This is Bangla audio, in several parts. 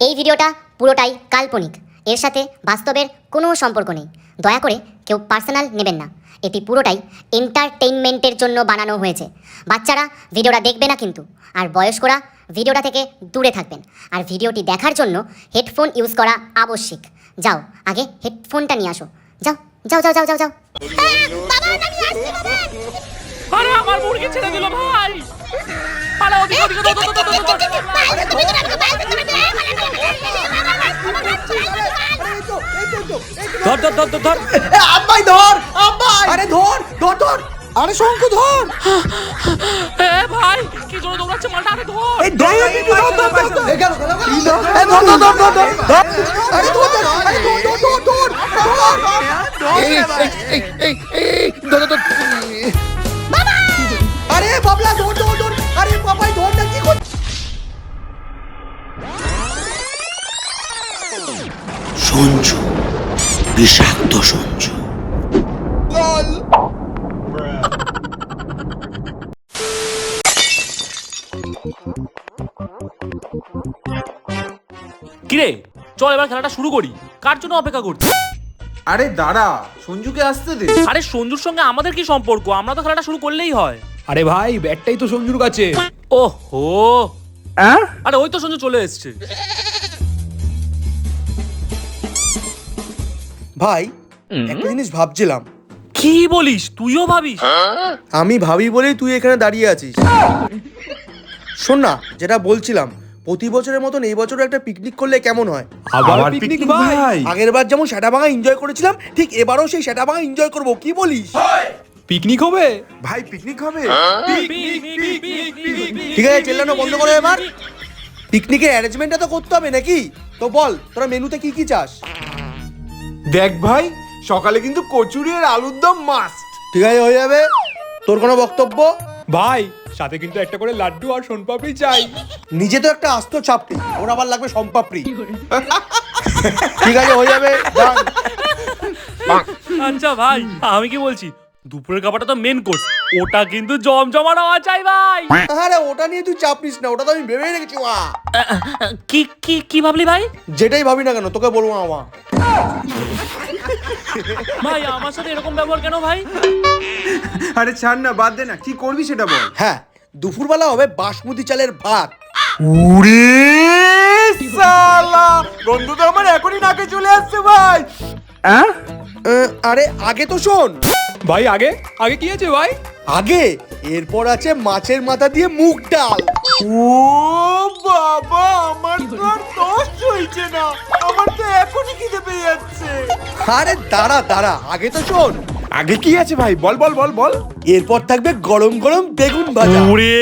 এই ভিডিওটা পুরোটাই কাল্পনিক, এর সাথে বাস্তবের কোনো সম্পর্ক নেই। দয়া করে কেউ পার্সোনাল নেবেন না। এটি পুরোটাই এন্টারটেইনমেন্টের জন্য বানানো হয়েছে। বাচ্চারা ভিডিওটা দেখবে না কিন্তু, আর বয়স্করা ভিডিওটা থেকে দূরে থাকবেন। আর ভিডিওটি দেখার জন্য হেডফোন ইউজ করা আবশ্যিক। যাও, আগে হেডফোনটা নিয়ে আসো। যাও যাও যাও যাও যাও যাও। আরে আমার মুরগি ছেড়ে দিল ভাই। পালা ওদিকে ওদিকে ধর ধর ধর ধর ধর। আব্বাই ধর, আব্বাই, আরে ধর ধর ধর, আরে শঙ্কু ধর। এ ভাই কি জোরে দৌড়াচ্ছে মালটা, আরে ধর। এই ধর ধর ধর ধর, এই গেল গেল, এই ধর ধর ধর ধর ধর, আরে ধর ধর, আরে ধর ধর ধর ধর, এই ধর ধর, বাবা, আরে বাবলা ধর ধর ধর, আরে বাবাই ধর না, কি কর? সঞ্জু, বিষাক্ত সঞ্জু। কিরে চল এবার খেলাটা শুরু করি। কার জন্য অপেক্ষা করছিস? আরে দাঁড়া, সঞ্জুকে আসতে দে। আরে সঞ্জুর সঙ্গে আমাদের কি সম্পর্ক? আমরা তো খেলাটা শুরু করলেই হয়। আরে ভাই ব্যাটটাই তো সঞ্জুর কাছে। ওহো, আরে ওই তো সঞ্জু চলে এসছে। ভাই একটা জিনিস ভাবছিলাম। কি বলিস? তুইও ভাবিস? আমি ভাবি বলেই তুই এখানে দাঁড়িয়ে আছিস। শোন না, যেটা বলছিলাম, প্রতি বছরের মতন এই বছরও একটা পিকনিক করলে কেমন হয়? আবার পিকনিক ভাই? আগের বার যেমন সেটাভাঙা এনজয় করেছিলাম, ঠিক এবারও সেই সেটাভাঙা এনজয় করব, কি বলিস? পিকনিক হবে ভাই পিকনিক হবে? ঠিক আছে, চেল্লানো বন্ধ করো এবার। পিকনিকের অ্যারেঞ্জমেন্টটা তো করতে হবে নাকি? তো বল তোরা মেনুতে কি কি চাস? দেখ ভাই, সকালে কিন্তু কচুরি আর আলুর দম মাস্ট। ঠিক আছে, হয়ে যাবে। তোর কোনো বক্তব্য? ভাই, সাথে কিন্তু একটা করে লাড্ডু আর সোনপাপড়ি চাই। নিজে তো একটা আস্ত চাপটি, ওর আবার লাগবে সম্পাপড়ি। ঠিক আছে, হয়ে যাবে, ডান। আচ্ছা ভাই, আমি কি বলছি, দুপুরের খাবারটা তো মেন কোর্স, ওটা কিন্তু জমজমাট হওয়া চাই ভাই। আরে ওটা নিয়ে তুই চাপ নিস না, ওটা তো আমি ভেবেই রেখেছি। কি কি কি ভাবলি ভাই? যেটাই ভাবি না কেন তোকে বলবো না মা। ভাই আমার সাথে এরকম ব্যবহার কেন ভাই? আরে ছাড় না, বাদ দে না, কি করবি সেটা বল। হ্যাঁ, দুপুরবেলা হবে বাসমতি চালের ভাত। উরে শালা, গন্ধ তো আমার এখনই নাকে চলে আসছে ভাই। আরে আগে তো শোন। ভাই আগে আগে কি আছে ভাই? আগে এরপর আছে মাছের মাথা দিয়ে মুগ ডাল। ও বাবা, আমার তো আর দশ হইছে না, আমার তো এখনই খিদে পেয়ে যাচ্ছে। আরে দাঁড়া দাঁড়া, আগে তো শোন। আগে কি আছে ভাই, বল বল বল বল। এরপর থাকবে গরম গরম বেগুন ভাজা। ওরে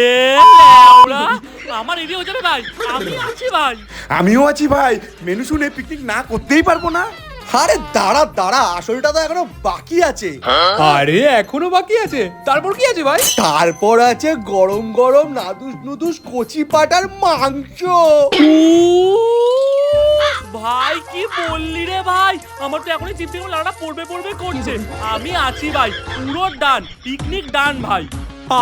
লেওড়া, আমার রেডি হয়ে যাবে ভাই, আমি আছি ভাই। আমিও আছি ভাই, মেনু শুনে পিকনিক না করতেই পারবো না। আরে দাঁড়া দাঁড়া, আসলটা তো এখনো বাকি আছে। আরে এখনো বাকি আছে? তারপর কি আছে ভাই? তারপর আছে গরম গরম নাদুস নুদুস কচি পাটার মাংস। ভাই কি বললি রে ভাই, আমার তো এখনই চিপতে লাড়া পড়বে পড়বে করছে। আমি আছি ভাই, পুরো ডান, পিকনিক ডান ভাই।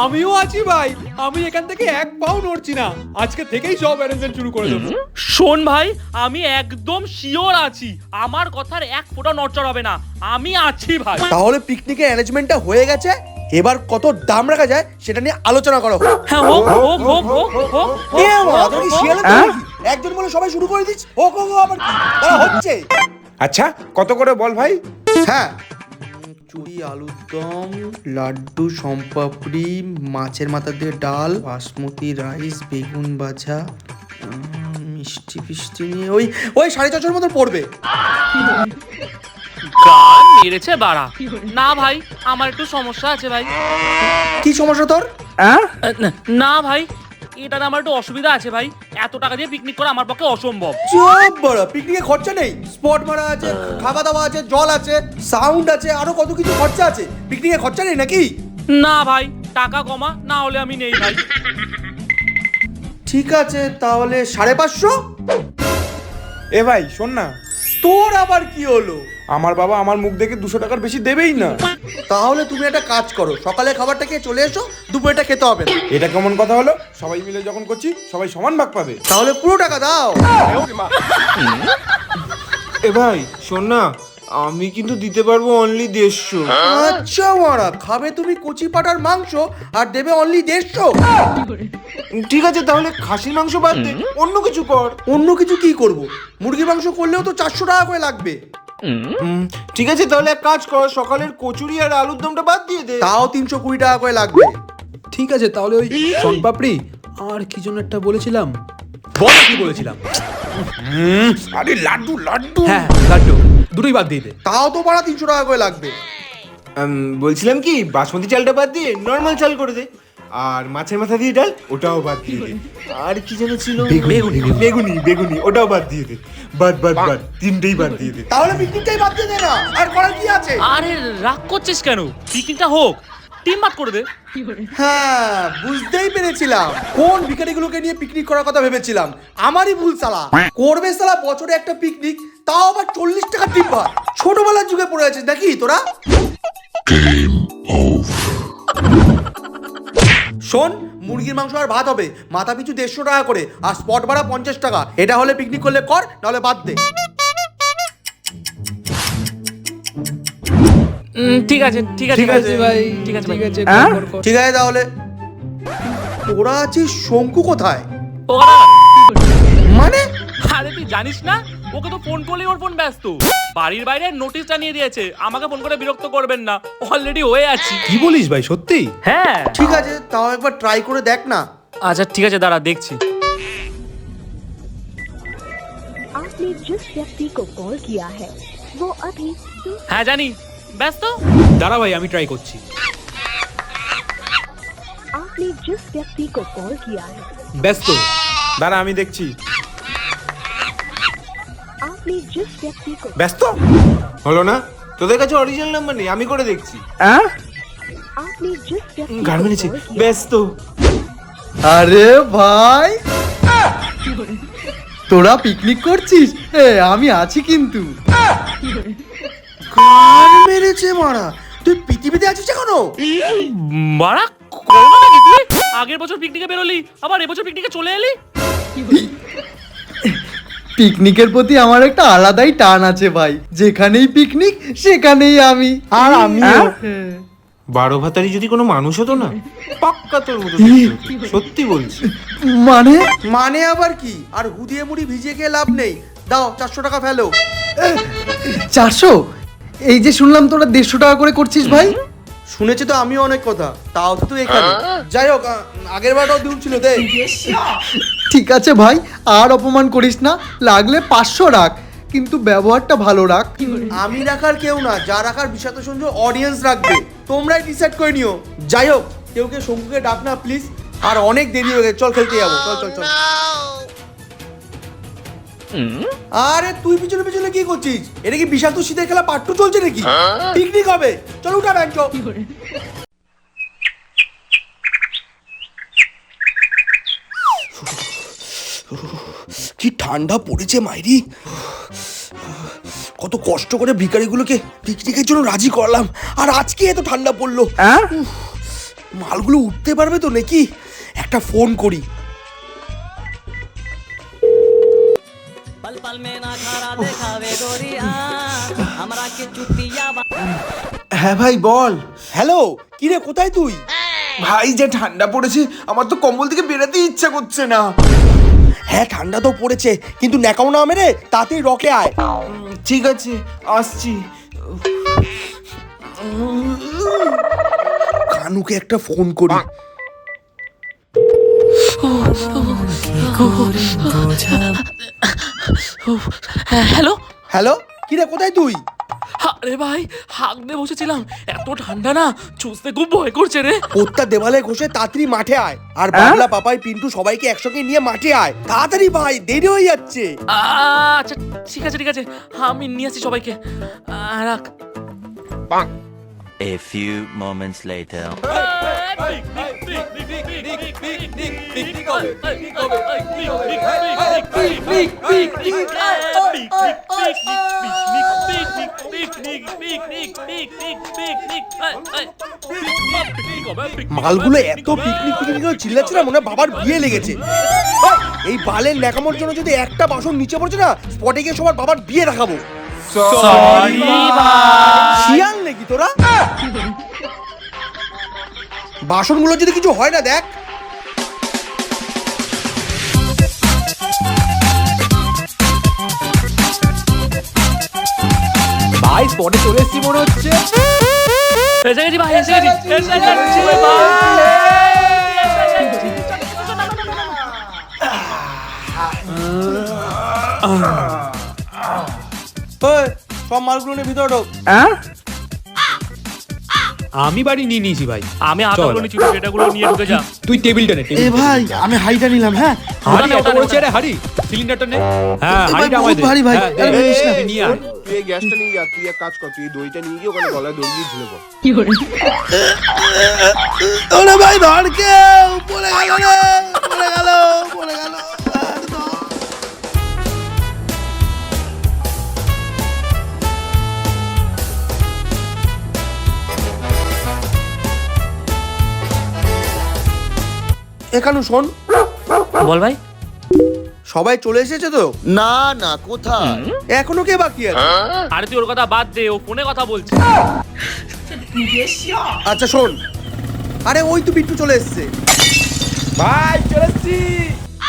আমিও আছি ভাই, আমি এখান থেকে এক পাও নড়ছি না। আজকে থেকেই সব অ্যারেঞ্জমেন্ট শুরু করে দেবো। শোন ভাই, আমি একদম শিওর আছি, আমার কথার এক ফোঁটা নড়চড় হবে না। আমি আছি ভাই। তাহলে পিকনিকের অ্যারেঞ্জমেন্টটা হয়ে গেছে, এবার কত দাম রাখা যায় সেটা নিয়ে আলোচনা করা হোক। হ্যাঁ, হোক হোক হোক হোক হোক এ বাবা, তুমি কি শিয়ালের দল নাকি? একজন বলে সবাই শুরু করে দিচ্ছ, হোক হোক হোক, আবার কি দাঁড়া, হচ্ছে। আচ্ছা কত করে বল ভাই? হ্যাঁ, চুরি আলুর দম, লাড্ডু, সম্পাপড়ি, মাছের মাথা দিয়ে ডাল, বাসমতি রাইস, বেগুন ভাজা, মিষ্টি ফিষ্টি নিয়ে ওই ওই 450 মতো পড়বে। গান মেরেছে বাড়া। না ভাই, আমার একটু সমস্যা আছে ভাই। কি সমস্যা তোর? না ভাই, এটাতে আমার একটু অসুবিধা আছে ভাই। এত টাকা দিয়ে পিকনিক করা আমার পক্ষে অসম্ভব। চুপ বড়, পিকনিকে খরচা নেই? স্পট ভাড়া আছে, খাওয়া দাওয়া আছে, জল আছে, সাউন্ড আছে, আরো কত কিছু খরচা আছে। পিকনিকে খরচা নেই নাকি? না ভাই, টাকা কমা, না হলে আমি নেই ভাই। ঠিক আছে, তাহলে 550। এ ভাই শোন না, তোর আবার কি হলো? আমার বাবা আমার মুখ দেখে 200 টাকার বেশি দেবেই না। তাহলে তুমি একটা কাজ করো, সকালে খাবারটা খেয়ে চলে এসো, দুপুরেটা খেতে হবে না। এটা কেমন কথা হলো? সবাই মিলে যখন করছি সবাই সমান ভাগ পাবে। তাহলে পুরো টাকা দাও। এ ভাই শোন না, আমি কিন্তু দিতে পারবো অনলি 150। আচ্ছা মারা, খাবে তুমি কচি পাটার মাংস আর দেবে অনলি 150? ঠিক আছে, তাহলে খাসির মাংস বাদ দে, অন্য কিছু কর। অন্য কিছু কি করব? মুরগির মাংস করলেও তো 400 টাকা করে লাগবে। ঠিক আছে, তাহলে এক কাজ কর, সকালের কচুরি আর আলুর দমটা বাদ দিয়ে দে। তাও 320 টাকা করে লাগবে। ঠিক আছে, তাহলে ওই সোনপাপড়ি আর কি জন্য একটা বলেছিলাম, বল কি বলেছিলাম? আরে লাড্ডু লাড্ডু। হ্যাঁ, লাড্ডু দুটোই বাদ দিয়ে দে। তাও তো মারা 300 টাকা করে লাগবে। বলছিলাম কি, বাসমতি চালটা বাদ দিয়ে নর্মাল চাল করে দে, আর মাছের মাথা দিয়ে ডাল ওটাও বাদ দিয়ে দে। আর কি যেন ছিল, বেগুনি বেগুনি ওটাও বাদ দিয়ে দে। বাদ বাদ বাদ, তিনটেই বাদ দিয়ে দে। তাহলে পিকনিকটাই বাদ দিয়ে দে না, আর করার কি আছে? আরে রাগ করছিস কেন? পিকনিকটা হোক, টিম বাদ করে দে। হ্যাঁ, বুঝতেই পেরেছিলাম কোন ভিখারিগুলোকে নিয়ে পিকনিক করার কথা ভেবেছিলাম। আমারই ভুল সালা। করবে সালা বছরে একটা পিকনিক, তাও আবার 40 টাকা টিপ ভাত। ছোটবেলার যুগে পড়ে আছিস নাকি তোরা? শোন, মুরগির মাংস আর ভাত হবে মাথা পিছু 150 টাকা করে, আর স্পট ভাড়া 50 টাকা। এটা হলে পিকনিক করলে কর, নাহলে বাদ দে। ঠিক আছে ঠিক আছে ঠিক আছে ভাই, ঠিক আছে ভাই। ঠিক আছে, কর, কর। ঠিক আছে তাহলে। তোরা আছিস, শঙ্কু কোথায়? ও কারা? মানে আরে তুই জানিস না, ওকে তো ফোন করলেই ওর ফোন ব্যস্ত। বাড়ির বাইরে নোটিশ জানিয়ে দিয়েছে আমাকে ফোন করে বিরক্ত করবেন না, অলরেডি হয়ে আছি। কি বলিস ভাই, সত্যি? হ্যাঁ ঠিক আছে, তাও একবার ট্রাই করে দেখ না। আচ্ছা ঠিক আছে, দাঁড়া দেখছি। आपने जिस व्यक्ति को कॉल किया है वो अभी হ্যাঁ জানি, ব্যস্ত। দাঁড়া ভাই, আমি ট্রাই করছি। आपने जिस व्यक्ति को कॉल किया है ব্যস্ত। দাঁড়া আমি দেখছি। आपने जिस व्यक्ति को ব্যস্ত হলো না? তোদের কাছে অরিজিনাল নাম্বার নেই, আমি করে দেখছি। आपने जिस व्यक्ति গান को মেরেছে, कॉल किया ব্যস্ত। আরে ভাই, তোরা পিকনিক করছিস? আমি আছি কিন্তু। কার মেরেছে মারা? তুই পৃথিবীতে আছিস এখনো? মারা করবো নাকি তুই? আগের বছর পিকনিকে বেরোলি, আবার এবছর পিকনিকে চলে এলি। পিকনিকের প্রতি আমার একটা আলাদাই টান আছে ভাই, যেখানেই পিকনিক সেখানেই আমি। আর আমিও। 12 ভাতারি যদি কোনো মানুষ হতো না, পাক্কা তোর মতো দেখতে হতো। সত্যি বলছি। মানে মানে আবার কি? আর হুদিয়ে মুড়ি ভিজিয়ে খেয়ে লাভ নেই। দাও 400 টাকা ফেলো। 400? এই যে শুনলাম তোরা 150 টাকা করে করছিস ভাই। শুনেছি তো আমিও অনেক কথা, তাও তো তুই এখানে। যাই হোক, আগের বারটাও দূর ছিল দে। ঠিক আছে ভাই, আর অপমান করিস না, লাগলে 500 রাখ, কিন্তু ব্যবহারটা ভালো রাখ। আমি রাখার কেউ না, যা রাখার বিষাক্ত শুনছো অডিয়েন্স রাখবে। তোমরাই ডিসাইড করে নিও। যাই হোক, কেউ কে শঙ্কুকে ডাক না প্লিজ, আর অনেক দেরি হয়ে গেছে। চল খেলতে যাবো, চল চল চল। আরে তুই পিছনে পিছনে কি করছিস? এটা কি বিষাক্ত শীতের খেলা পার্ট 2 চলছে নাকি? পিকনিক হবে, চল উঠা ব্যাংক। কি ঠান্ডা পড়েছে মাইরি। কত কষ্ট করে ভিখারিগুলোকে পিকনিকের জন্য রাজি করলাম, আর আজকে এত ঠান্ডা পড়লো। মালগুলো উঠতে পারবে তো নাকি? একটা ফোন করি। হ্যাঁ ভাই বল। হ্যালো, কি রে, কোথায় তুই? ভাই যে ঠান্ডা পড়েছে, আমার তো কম্বল থেকে বেরোতে ইচ্ছা করছে না। হ্যাঁ ঠান্ডা তো পড়েছে, কিন্তু ন্যাকাও না মেরে তাতেই রকে আয়। ঠিক আছে, আসছি। কানুকে একটা ফোন করি। হ্যালো হ্যালো, কি রে, কোথায় তুই? আরে ভাই, হাঁক দিয়ে বসেছিলাম, এত ঠান্ডা না, চুষতে খুব ভয় করছে রে। পোত্তা দেওয়ালে ঘষে তাড়াতাড়ি মাঠে আয়, আর বাবলা পাপাই পিন্টু সবাইকে একসঙ্গে নিয়ে মাঠে আয় তাড়াতাড়ি ভাই, দেরি হয়ে যাচ্ছে। আচ্ছা ঠিক আছে ঠিক আছে, আমি নিয়ে আসছি সবাইকে। রাখ। A few moments later. মালগুলো এত পিকনিক পিকনিক চিল্লাচ্ছে না, মনে হয় বাবার বিয়ে লেগেছে। এই বালের ন্যাকামোর জন্য যদি একটা বাসন নিচে পড়ছে না, স্পটে গিয়ে সবার বাবার বিয়ে দেখাবো। শিয়াল নাকি তোরা? বাসনগুলো যদি কিছু হয় না দেখ। ভাই স্পটে চলে এসেছি মনে হচ্ছে। এসে গেছি ভাই, এসে গেছি, এসে গেছি সব মালগুলো নিয়ে ভিতরে ঢোক। আমি বাড়ি নিয়ে নিয়েছি ভাই। আমি হাতগুলো নিচে পেটাগুলো নিয়ে ঢুকে যা। তুই টেবিলটা নে। এ ভাই আমি হাইটা নিলাম। হ্যাঁ হাড়ি এত বড় চেয়ারে হাড়ি, সিলিন্ডারটা নে। হ্যাঁ হাড়িটা আমায় দে। ভারী ভাই, হ্যাঁ, দে, আরে দে, নিস না। তুই নিয়ে আয়। তুই এই গ্যাসটা নিয়ে যা, তুই এক কাজ কর, তুই দইটা নিয়ে গিয়ে ওখানে গলায় দড়ি দিয়ে ঝুলে পড়। ওরে ভাই ধর কেউ পড়ে গেল রে, পড়ে গেল, পড়ে গেল। এখানে শোন, বল ভাই। সবাই চলে এসেছে তো? না না, কোথায়? এখনো কে বাকি আছে? আরে তুই ওর কথা বাদ দে, ও ফোনে কথা বলছে। আচ্ছা শোন, আরে ওই তো বিট্টু চলে এসেছে। ভাই চলে এসছি।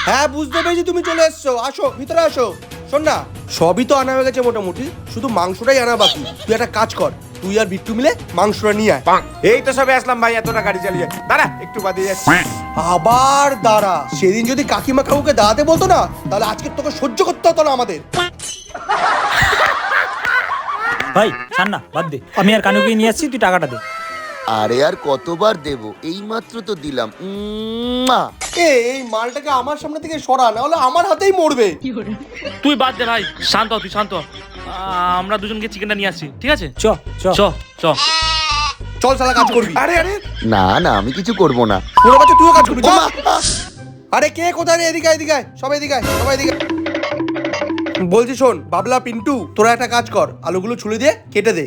হ্যাঁ বুঝতে পেরেছি তুমি চলে এসছো, আসো ভিতরে আসো। শোন না, সবই তো আনা হয়ে গেছে মোটামুটি, শুধু মাংসটাই আনা বাকি। তুই একটা কাজ কর, তুই আর বিট্টু মিলে মাংসটা নিয়ে আয়। এই তো সবে আসলাম ভাই, এতটা গাড়ি চালিয়ে। দাঁড়া একটু বাদে যাচ্ছি। আবার দাঁড়া, সেদিন যদি কাকিমা কাকুকে দাঁড়াতে বলতো না, তাহলে আজকে তোকে সহ্য করতে হতো না আমাদের। ভাই ছাড় না, বাদ দে। আমি আর কানুকে নিয়ে আসছি, তুই টাকাটা দে। আরে আর কতবার দেব? এই মাত্র তো দিলাম। এই মালটাকে আমার সামনে থেকে সরা, না হলে আমার হাতেই মরবে। তুই বাদ দে ভাই, শান্ত হ, তুই শান্ত হ। আমরা দুজনকে চিকেনটা নিয়ে আসছি, ঠিক আছে? চ চ চ চ। চল শালা কাজ করবি। আরে আরে না না, আমি কিছু করব না। পুরো বাচ্চা তুইও কাজ করবি, যা। আরে কে কোথায় রে? এদিকে আয়, এদিকে আয়, সবাই এদিকে আয়, সবাই এদিকে আয়। বলছি শোন বাবলা, পিন্টু, তোরা একটা কাজ কর, আলুগুলো ছুলে দিয়ে কেটে দে।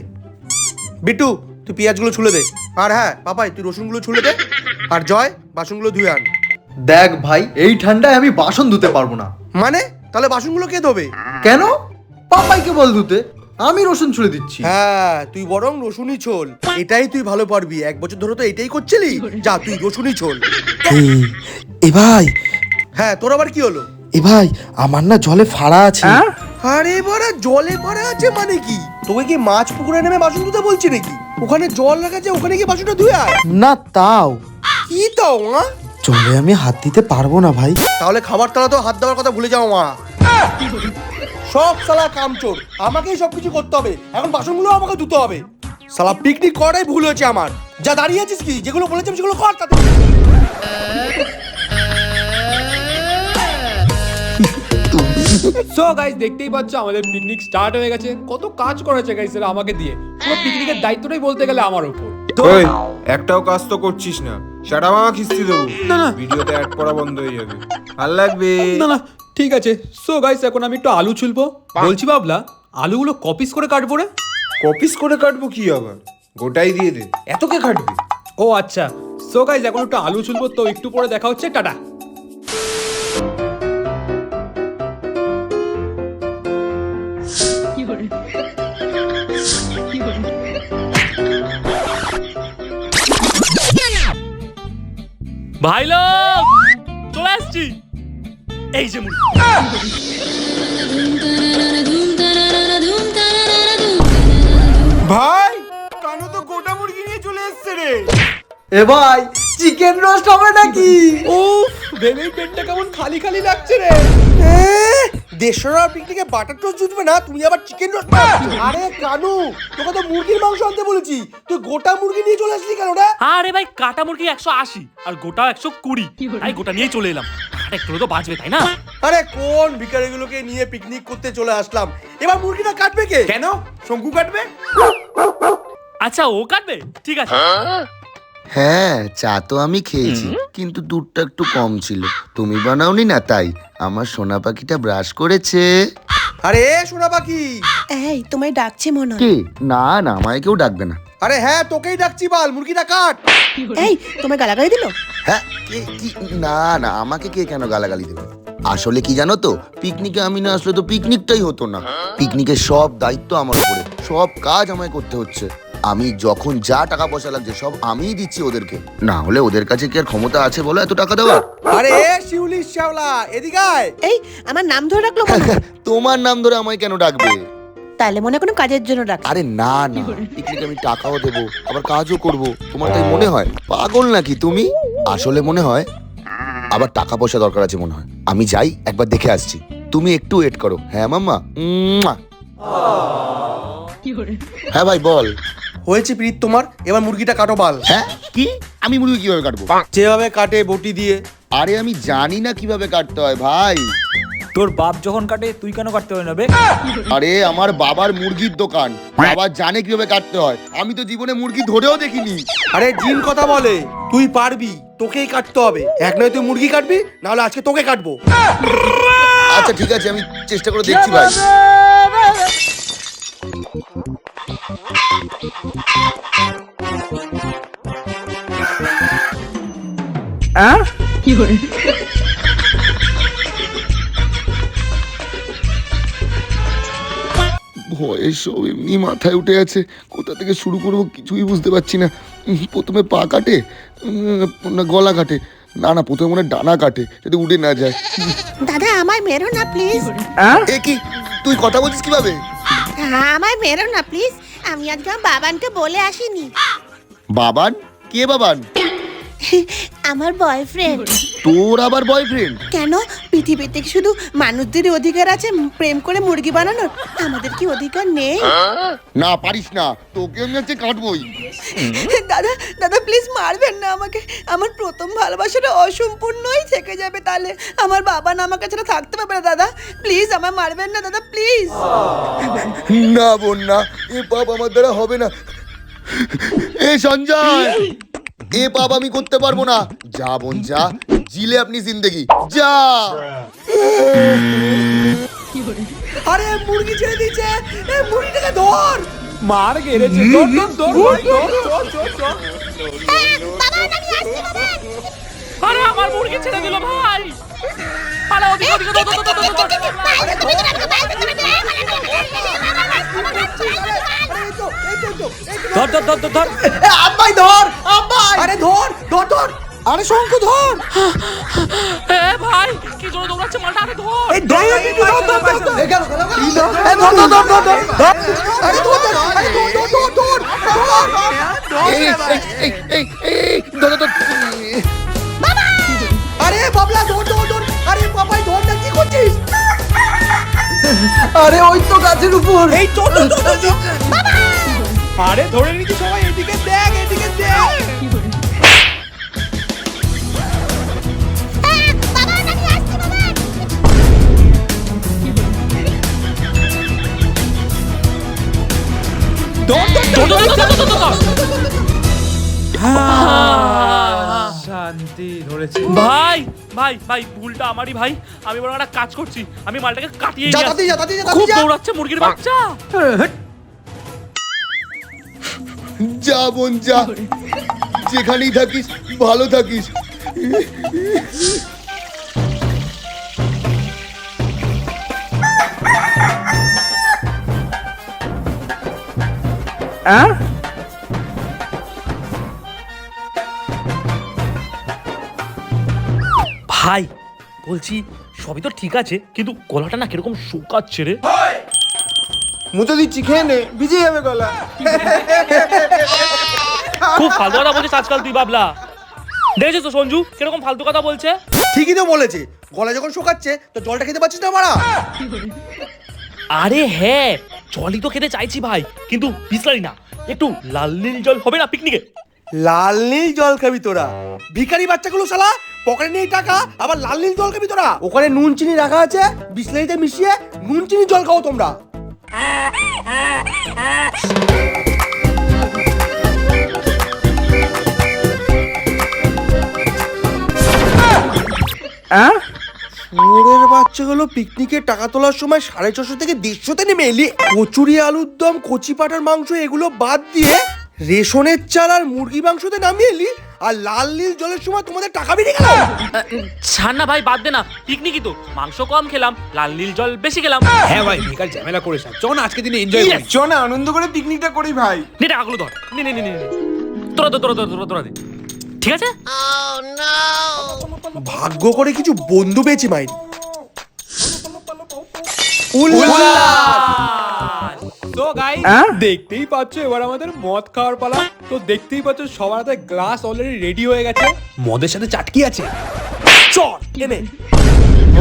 বিট্টু তুই পেঁয়াজগুলো ছুলে দে। আর হ্যাঁ পাপাই, তুই রসুনগুলো ছুলে দে। আর জয় বাসনগুলো ধুয়ে আন। দেখ ভাই, এই ঠান্ডায় আমি বাসন ধুতে পারবো না। মানে তাহলে বাসনগুলো কে ধোবে? কেন? পাপাইকে বল ধুতে, আমি রসুন ছুলে দিচ্ছি। হ্যাঁ তুই বরং রসুনই ছোল, এটাই তুই ভালো পারবি। 1 বছর ধরে তো এটাই করছিলি, যা তুই রসুনই ছোল। এ ভাই, হ্যাঁ তোর আবার কি হলো? এ ভাই, আমার না জলে ফাড়া আছে। আরে বাড়া, জলে ভরা আছে মানে কি? তোকে কি মাছ পুকুরে নেমে বাসন ধুতে বলছি নাকি? ওখানে জল রাখা আছে, ওখানে গিয়ে বাসনটা ধুয়ে আয়। না তাও কি তাও মা? জলে আমি হাত দিতে পারবো না ভাই। তাহলে খাবার তালা তো হাত দেওয়ার কথা ভুলে যাও মা। সব সালা কামচোর, আমাকেই সবকিছু করতে হবে। এখন বাসনগুলো আমাকে ধুতে হবে। সালা পিকনিক করাই ভুল হয়েছে আমার। যা দাঁড়িয়ে আছিস কি? যেগুলো বলেছিস সেগুলো কর তাতে। সো গাইস, দেখতেই পাচ্ছ আমাদের পিকনিক স্টার্ট হয়ে গেছে। কত কাজ করেছে গাইস এরা আমাকে দিয়ে। পুরো পিকনিকের দায়িত্বটাই বলতে গেলে আমার উপর। ওই একটাও কাজ তো করছিস না, সেটা মামা খিস্তি দেবো। ভিডিওতে অ্যাড করা বন্ধ হয়ে যাবে। ভাল লাগবে না না ঠিক আছে। সো গাইস, এখন আমি একটু আলু ছুলবো। বলছি বাবলা, আলুগুলো কপিস করে কাটবো রে। কপিস করে কাটবো কি আবার? গোটাই দিয়ে দে, এত কে কাটবে? ও আচ্ছা। সো গাইস, এখন একটু আলু ছুলবো, তো একটু পরে দেখা হচ্ছে। টাটা। ভাই লোক চলে আসছি, এই যে মুড়ি। ভাই কানু তো গোটা মুরগি নিয়ে চলে এসছে রে। এ ভাই, চিকেন রোস্ট হবে নাকি? উফ, ভেবেই পেটটা কেমন খালি খালি লাগছে রে। 150 পিকনিকে বাটার টোস্ট জুটবে না, তুমি আবার চিকেন রোস্ট? আরে কানু, তোকে তো মুরগির মাংস আনতে বলেছি, তুই গোটা মুরগি নিয়ে চলে আসলি কেন রে? আরে ভাই, কাটা মুরগি 180 আর গোটা 120, তাই গোটা নিয়েই চলে এলাম। একটু তো বাঁচবে তাই না? আরে কোন ভিখারিগুলোকে নিয়ে পিকনিক করতে চলে আসলাম, এবার মুরগিটা কাটবে কে? কেন? শঙ্কু কাটবে? আচ্ছা ও কাটবে, ঠিক আছে। হ্যাঁ, চা তো আমি খেয়েছি, কিন্তু দুধটা একটু কম ছিল। তুমি বানাওনি না, তাই আমার সোনা পাখিটা ব্রাশ করেছে। আরে সোনা পাখি। এই তোমায় ডাকছে মনে হয়। কে? না না, আমায় কেউ ডাকবে না। আরে হ্যাঁ, তোকেই ডাকছি, বাল মুরগিটা কাট। এই তোমায় গালাগালি দিল? হ্যাঁ, কে কি? না না, আমাকে কে কেন গালাগালি দেবে? আসলে কি জানো তো, পিকনিকে আমি না আসলে তো পিকনিকটাই হতো না। পিকনিকের সব দায়িত্ব আমার উপরে, সব কাজ আমায় করতে হচ্ছে। আমি যখন যা টাকা পয়সা লাগছে সব আমিই দিচ্ছি ওদেরকে, না হলে ওদের কাছে কি আর ক্ষমতা আছে বলো এত টাকা দেওয়ার? আরে শিউলি শ্যাওলা, এদিকে আয়। এই আমার নাম ধরে রাখলো মনে হয়। তোমার নাম ধরে আমায় কেন ডাকবে? তাহলে মনে হয় কোনো কাজের জন্য ডাক। আরে না না, পিকনিকে আমি টাকাও দেবো আবার কাজও করব, তোমার তাই মনে হয়? পাগল নাকি তুমি? আসলে মনে হয় আবার টাকা পয়সা দরকার আছে মনে হয়। আমি যাই একবার দেখে আসছি, তুমি একটু ওয়েট করো। হ্যাঁ মাম্মা। হ্যাঁ ভাই বল। হয়েছে প্রীত তোমার, এবার মুরগিটা কাটো বাল। হ্যাঁ কি? আমি মুরগি কিভাবে কাটবো? যেভাবে কাটে বটি দিয়ে। আরে আমি জানি না কিভাবে কাটতে হয় ভাই। তোর বাপ যখন কাটে তুই কেন কাটতে হয় না বে? আরে আমার বাবার মুরগির দোকান, বাবা জানে কিভাবে কাটতে হয়, আমি তো জীবনে মুরগি ধরেও দেখিনি। আরে জিন কথা বলে, তুই পারবি, তোকেই কাটতে হবে। এক নয় তুই মুরগি কাটবি, না হলে আজকে তোকে কাটবো। আচ্ছা ঠিক আছে, আমি চেষ্টা করে দেখছি ভাই। ভয়ে সব এমনি মাথায় উঠে আছে, কোথা থেকে শুরু করবো কিছুই বুঝতে পারছি না। প্রথমে পা কাটে না গলা কাটে? না না, প্রথমে মনে হয় ডানা কাটে, যাতে উড়ে না যায়। দাদা আমায় মেরো না প্লিজ। এ কি, তুই কথা বলছিস কিভাবে? আমায় মেরো না প্লিজ, আমি আজকে আমার বাবানকে বলে আসিনি। বাবান? কে বাবান? আমার বয়ফ্রেন্ড। তোর আবার বয়ফ্রেন্ড? কেন, পৃথিবীতে কি শুধু মানুষদেরই অধিকার আছে প্রেম করে মুরগি বানানোর? আমাদের কি অধিকার নেই? না পারিস না, তোকে আমি আজকে কাটবই। দাদা দাদা প্লিজ মারবেন না আমাকে, আমার প্রথম ভালোবাসাটা অসম্পূর্ণই থেকে যাবে, তাহলে আমার বাবা না আমার কাছে থাকতে পারবে না। দাদা প্লিজ আমায় মারবেন না দাদা, প্লিজ। না বোন না, এ পাপ আমার দ্বারা হবে না। এ সঞ্জয়, এ পাপ আমি করতে পারবো না। যা বোন যা, জিলে আপনি জিন্দেগি যা। আরে মুরগি ছেড়ে দিয়েছে, এ মুরগিটাকে ধর। মার গেড়েছে, ধর ধর ধর ধর ধর ধর ধর। আরে আমার মুরগি ছেড়ে দিল ভাই। পালা ওদিকে ওদিকে, ধর ধর ধর ধর ধর ধর ধর ধর ধর। আব্বাই ধর, আব্বাই। আরে ধর ধর ধর। আরে শঙ্কু ধর। এ ভাই কি জোরে দৌড়াচ্ছে মালটা, আরে ধর। এই ধর ধর ধর ধর। এই গেল গেল। এই ধর ধর ধর ধর ধর। আরে ধর ধর, আরে ধর ধর ধর ধর। আরে বাবলা ধর ধর ধর। আরে বাবাই ধর না, কি করছিস? আরে ওই তো গাছের উপর। এই চল চল চল। আরে ধরে নিচ্ছি সবাই, এদিকে দেখ, এদিকে দেখ। শান্তি ধরেছে। ভাই ভাই ভাই ভুলটা আমারই ভাই। আমি বরং একটা কাজ করছি, আমি মালটাকে কাটিয়ে যা নিয়ে তাতি আসছি। যা তাতি যা খুব তাতি যা। দৌড়াচ্ছে মুরগির বাচ্চা। যা বোন যা, যেখানেই থাকিস ভালো থাকিস। ভাই বলছি সবই তো ঠিক আছে, কিন্তু গলাটা না কিরকম শুকাচ্ছে রে। মুতে দিচ্ছি, খেয়ে নে, ভিজে যাবে গলা। খুব ফালতু কথা বলছিস আজকাল তুই বাবলা। দেখেছিস তো সঞ্জু কিরকম ফালতু কথা বলছে। ঠিকই তো বলেছে, গলা যখন শুকাচ্ছে তো জলটা খেতে পাচ্ছিস না মারা। আরে হ্যাঁ, জলই তো খেতে চাইছি ভাই, কিন্তু বিসলারি না, একটু লাল নীল জল হবে না পিকনিকে? লাল নীল জল খাবি তোরা? ভিখারি বাচ্চাগুলো শালা, পকেটে নেই টাকা, আবার লাল নীল জল খাবি তোরা? ওখানে নুন চিনি রাখা আছে, বিসলারিতে মিশিয়ে নুন চিনি জল খাও তোমরা। শুয়োরের বাচ্চাগুলো পিকনিকে টাকা তোলার সময় 450 থেকে 150-তে নেমে এলি। কচুরি, আলুর দম, কচি পাটার মাংস এগুলো বাদ দিয়ে রেশনের চাল আর মুরগি মাংসতে নামিয়ে এলি, আর লাল নীল জলের সময় তোমাদের টাকা বেরিয়ে গেল। ছাড় না ভাই, বাদ দে না, পিকনিকই তো, মাংস কম খেলাম, লাল নীল জল বেশি খেলাম। হ্যাঁ ভাই, বেকার ঝামেলা করিস না, চল না আজকে দিনে এনজয় করি। চ না আনন্দ করে পিকনিকটা করি ভাই। নে টাকাগুলো ধর, নে নে নে নে নে। তোরা দে, ঠিক আছে? ভাগ্য করে কিছু বন্ধু পেয়েছি মাইরি। তো গাইস, দেখতেই পাচ্ছ এবার আমাদের মদ খাওয়ার পালা। তো দেখতেই পাচ্ছ সবার হাতে গ্লাস অলরেডি রেডি হয়ে গেছে, মদের সাথে চাটকি আছে। চল এনে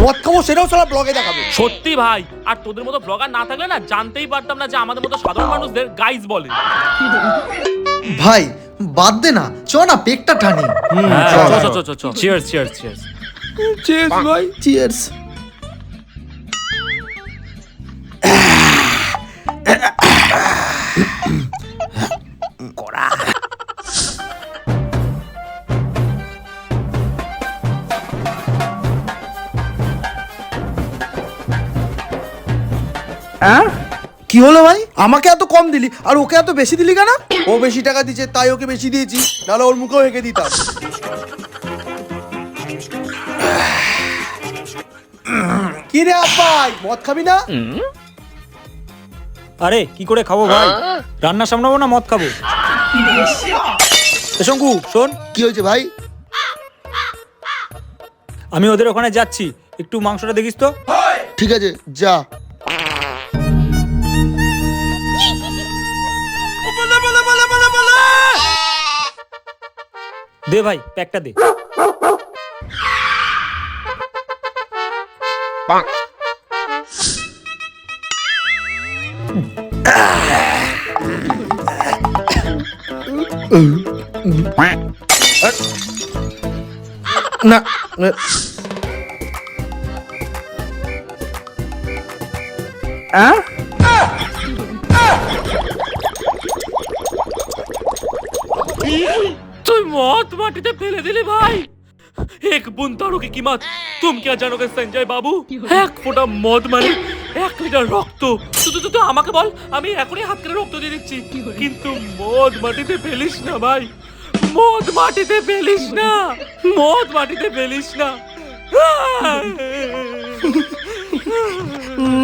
মদ খাবো, সেটাও সারা ব্লগে দেখাবে। সত্যি ভাই, আর তোদের মতো ব্লগার না থাকলে না জানতেই পারতাম না যে আমাদের মতো সাধারণ মানুষদের গাইস বলে। ভাই বাদ দে না, চ না পেকটা টানি। Cheers cheers cheers. চিয়ার্স ভাই, চিয়ার্স। কি হলো ভাই? আমাকে এত কম দিলি আর ওকে এত বেশি দিলি কেন? ও বেশি টাকা দিচ্ছে তাই ওকে বেশি দিয়েছি, নাহলে ওর মুখেও হেঁকে দিতাম। কি রে আব্বাই, মদ খাবি না? আরে কি করে খাবো ভাই, রান্না সামলাবো না মদ খাবো? এ শঙ্কু শোন, কি হয়েছে ভাই? আমি ওদের ওখানে যাচ্ছি, একটু মাংসটা দেখিস তো। ঠিক আছে যা। দে ভাই, প্যাকটা দে। না তুই मौत মাটিতে ফেলে দিলি ভাই। এক বুন তারুকে কিমত तुम क्या जानोगे संजय बाबू? এক ফোঁটা মদ মানে 1 লিটার রক্ত। তুই আমাকে বল, আমি এখনই হাত করে রক্ত দিয়ে দিচ্ছি, কিন্তু মদ মাটিতে ফেলিস না ভাই, মদ মাটিতে ফেলিস না, মদ মাটিতে ফেলিস না।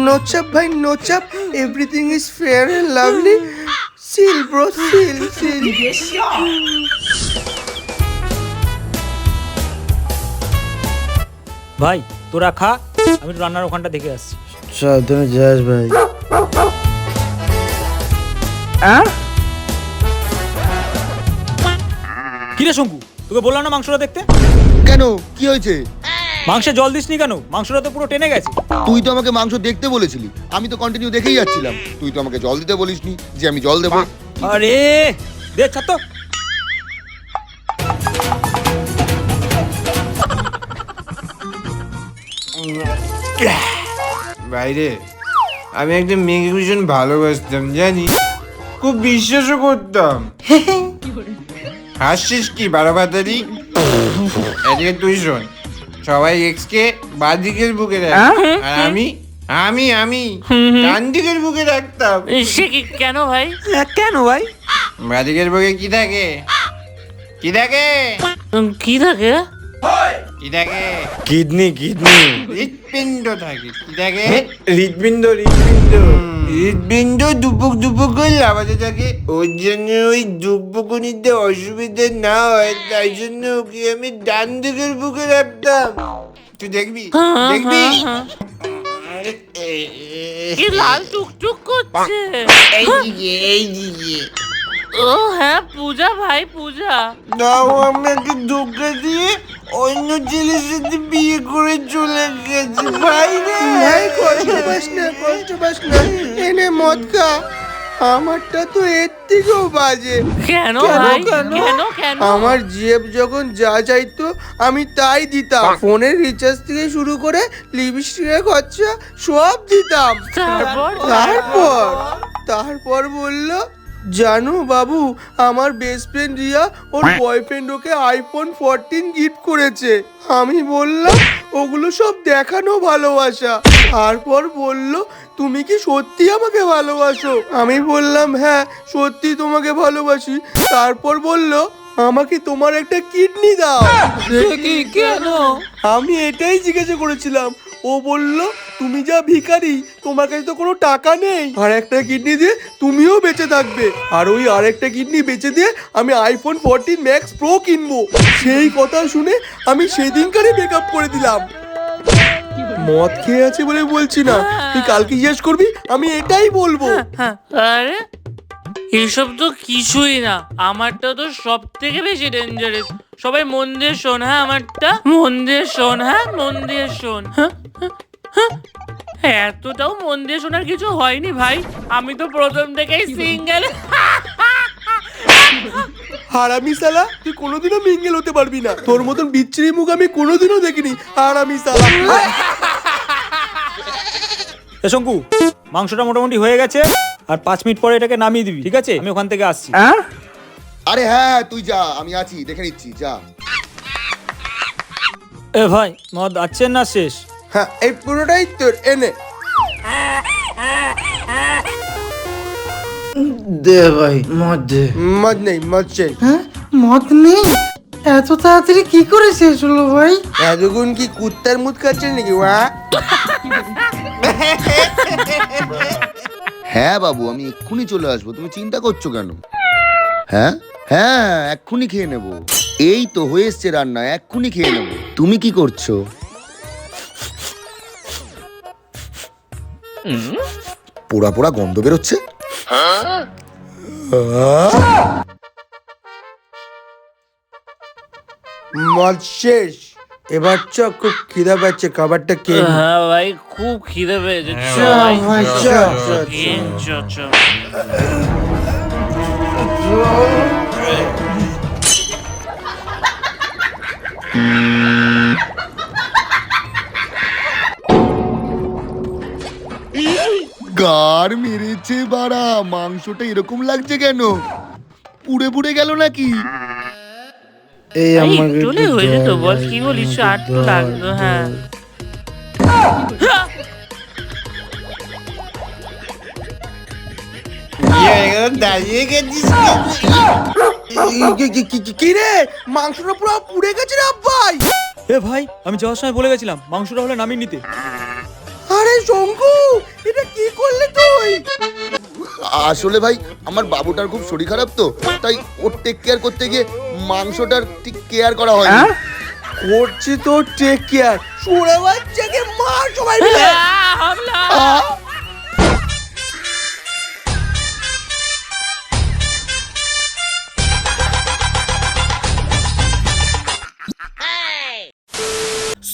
নো চাপ ভাই, নো চাপ, everything is fair and lovely. Chill bro, chill chill. ভাই তোরা খা, আমি একটু রান্নার ওখানটা দেখে আসছি। সাবধানে যাস ভাই। কিরে শঙ্কু, তোকে বললাম না মাংসটা দেখতে? কেন কি হয়েছে? মাংসে জল দিসনি কেন? মাংসটা তো পুরো টেনে গেছে। তুই তো আমাকে মাংস দেখতে বলেছিলি, আমি তো কন্টিনিউ দেখেই যাচ্ছিলাম। তুই তো আমাকে জল দিতে বলিসনি যে আমি জল দেবো। আরে দে ছাত্র। বাইরে আমি একটা মেয়েকে ভীষণ ভালোবাসতাম জানিস, খুব বিশ্বাসও করতাম। হাসছিস কি বারোবাতারি? এদিকে তুই শোন, সবাই এক্স কে বাদিকের বুকে রাখ, আর আমি আমি আমি ডান দিকের বুকে রাখতাম। সে কি, কেন ভাই? কেন ভাই? বাদিকের বুকে কি থাকে? কি থাকে? কি থাকে? কি থাকে? কিডনি কিডনি হৃৎপিণ্ড থাকে। কি থাকে? হৃৎপিণ্ড হৃৎপিণ্ড দুপুক দুপুক করে লাফাতে থাকে। ওর জন্য ওই দুপুকুনিতে অসুবিধা না হয় তাই জন্য ওকে আমি ডান দিকের বুকে রাখতাম। তুই দেখবি দেখবি কি লাল টুকটুক করছে? এইদিকে ও হ্যাঁ, পূজা ভাই, পূজা। তাও আমাকে ধোকা দিয়ে অন্য ছেলের সাথে বিয়ে করে চলে গেছে ভাই রে। ভাই কষ্ট পাস না, কষ্ট পাস না, এনে মদ খা। আমারটা তো এর থেকেও বাজে। কেন ভাই? কেন কেন? আমার জিএফ যখন যা চাইতো আমি তাই দিতাম। ফোনের রিচার্জ থেকে শুরু করে লিপস্টিকের খরচা সব দিতাম। তারপর তারপর তারপর বলল জানো বাবু, আমার বেস্ট ফ্রেন্ড রিয়া ওর বয়ফ্রেন্ড ওকে আইফোন 14 গিফট করেছে। আমি বললাম ওগুলো সব দেখানো ভালোবাসা। তারপর বলল তুমি কি সত্যি আমাকে ভালোবাসো? আমি বললাম হ্যাঁ সত্যি তোমাকে ভালোবাসি। তারপর বলল আমাকে তোমার একটা কিডনি দাও। কেন? আমি এটাই জিজ্ঞাসা করেছিলাম। ও বলল তুমি যা ভিখারি, তোমার কাছে তো কোনো টাকা নেই, আর একটা কিডনি দিয়ে তুমিও বেঁচে থাকবে, আর ওই আরেকটা কিডনি বেঁচে দিয়ে আমি আইফোন 14 ম্যাক্স প্রো কিনবো। সেই কথা শুনে আমি সেদিনকারই ব্রেকআপ করে দিলাম। মদ খেয়ে আছে বলে বলছি না, তুই কালকে জিজ্ঞেস করবি, আমি এটাই বলবো। আরে এসব তো কিছুই না, আমারটা তো সব থেকে বেশি ডেঞ্জারাস। সবাই মন দিয়ে শোন, হ্যাঁ আমারটা মন দিয়ে শোন, হ্যাঁ মন দিয়ে শোন। এতটাও মন দিয়ে শোনার কিছু হয়নি ভাই, আমি তো প্রথম থেকেই সিঙ্গেল। হারামি শালা, তুই কোনোদিনও মিঙ্গেল হতে পারবি না। তোর মতন বিচ্ছিরি মুখ আমি কোনোদিনও দেখিনি। হারামি শালা। এ শঙ্কু, মাংসটা মোটামুটি হয়ে গেছে, আর 5 মিনিট পরে এটাকে নামিয়ে দিবি, ঠিক আছে? আমি ওখান থেকে আসছি। আরে হ্যাঁ তুই যা, আমি আছি, দেখে নিচ্ছি, যা। এ ভাই, মদ আছেন না শেষ? হ্যাঁ এই পুরোটাই তোর, এনে দে ভাই মদ দে। মদ নেই, মদ চাই। হ্যাঁ মদ নেই? এত তাড়াতাড়ি কি করে শেষ হলো ভাই? এতক্ষণ কি কুত্তার মুখ খাচ্ছেন নাকি? ওয়া হ্যাঁ বাবু, আমি এক্ষুনি চলে আসবো, তুমি চিন্তা করছো কেন? হ্যাঁ হ্যাঁ এক্ষুনি খেয়ে নেবো, এই তো হয়ে এসছে রান্না, এক্ষুনি খেয়ে নেবো। তুমি কি করছো? পোড়া পোড়া গন্ধ বেরোচ্ছে। মদ শেষ, এবার চ, খুব খিদা পাচ্ছে, খাবারটা খেয়ে নি। হ্যাঁ ভাই খুব খিদে পেয়েছে, চ ভাই, চ, চ, চ। গার মেরেছে বাড়া, মাংসটা এরকম লাগছে কেন? পুড়ে পুড়ে গেল নাকি? এই আমাকে একটু হয়ে যেত, বল কি বলিস, আর তো লাগতো। হ্যাঁ দাঁড়িয়ে গেছিস কি রে? মাংসটা পুরো পুড়ে গেছে রে ভাই। এ ভাই, আমি যাওয়ার সময় বলে গেছিলাম মাংসটা হলে নামিয়ে নিতে। আরে শঙ্কু, এটা কি করলে তুই? আসলে ভাই আমার বাবুটার খুব শরীর খারাপ তো, তাই ওর টেক কেয়ার করতে গিয়ে মাংসটার ঠিক কেয়ার করা হয়নি। করছি তো টেক কেয়ার, সুরে বাচ্চাকে মার সবাই মিলে।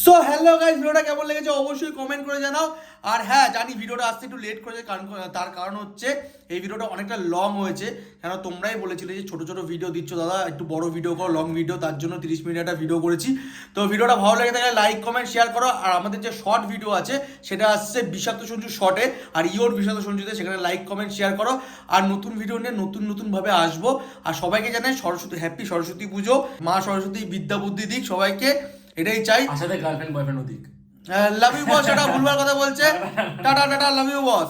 সো হ্যালো গাইস, ভিডিওটা কেমন লেগেছে অবশ্যই কমেন্ট করে জানাও। আর হ্যাঁ জানি ভিডিওটা আসতে একটু লেট করেছে, কারণ তার কারণ হচ্ছে এই ভিডিওটা অনেকটা লং হয়েছে। কেন তোমরাই বলেছিলে যে ছোট ছোট ভিডিও দিচ্ছ দাদা, একটু বড় ভিডিও করো, লং ভিডিও, তার জন্য 30 মিনিট একটা ভিডিও করেছি। তো ভিডিওটা ভালো লেগে থাকলে লাইক কমেন্ট শেয়ার করো। আর আমাদের যে শর্ট ভিডিও আছে সেটা আসছে বিষাক্ত সঞ্জু শর্টে, আর ইওর বিষাক্ত সঞ্জুতে, সেখানে লাইক কমেন্ট শেয়ার করো। আর নতুন ভিডিও নিয়ে নতুনভাবে আসবো। আর সবাইকে জানাই সরস্বতী, হ্যাপি সরস্বতী পুজো। মা সরস্বতী বিদ্যা বুদ্ধি দিক সবাইকে, এটাই চাই। সাথে গার্লফ্রেন্ড বয়ফ্রেন্ড ওদিক। লাভ ইউ বস, এটা ভুলবার কথা বলছে। Tata tata, love you boss.